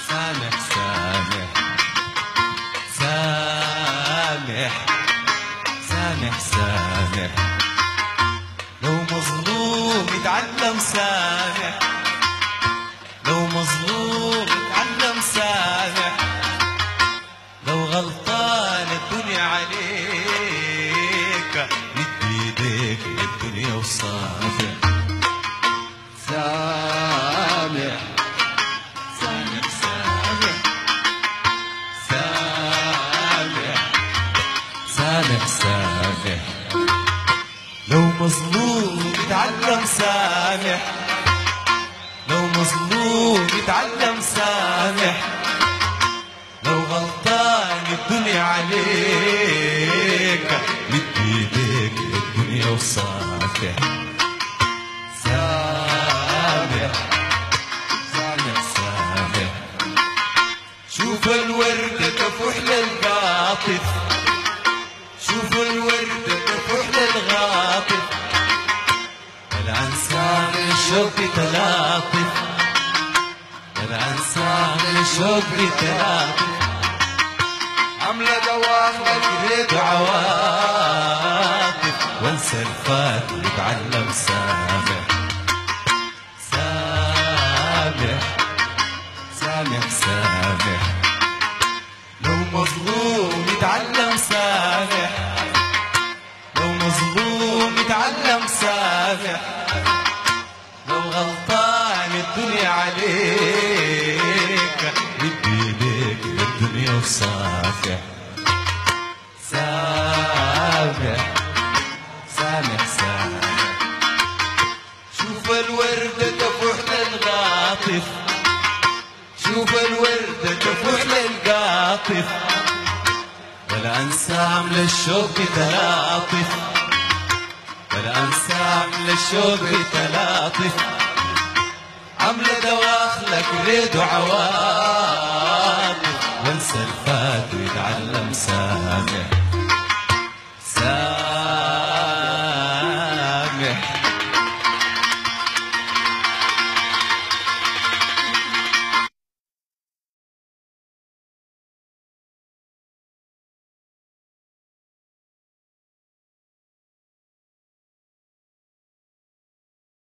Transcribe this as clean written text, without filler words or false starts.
سامح سامح سامح سامح سامح سامح لو مظلوم اتعلم سامح لو مظلوم اتعلم سامح لو غلطان الدنيا عليك مد ايديك للدنيا وصافح سامح سامح سامح سامح سامح سامح لو مظلوم اتعلم سامح لو مظلوم اتعلم سامح لو غلطان الدنيا عليك مد ايديك للدنيا وصافح سامح سامح سامح شوف الورد تفوح للقاطف شوف الورد تفوح للغاطف الانسان الشوق بتلاطف الانسان الشوق بتلاطف عملة دوام لك عواطف وانسى الفات واتعلم سامح سامح سامح سامح لو مظلوم اتعلم سامح لو مظلوم اتعلم سامح لو غلطان الدنيا عليك مد ايديك للدنيا وصافح سامح سامح سامح شوف الورد تفوح للقاطف شوف الورد تفوح للقاطف والانسام للشوق بتلاطف والانسام للشوق بتلاطف عملة دواخلك وليد وعواطف وانسى الفات ويتعلم سامح سامح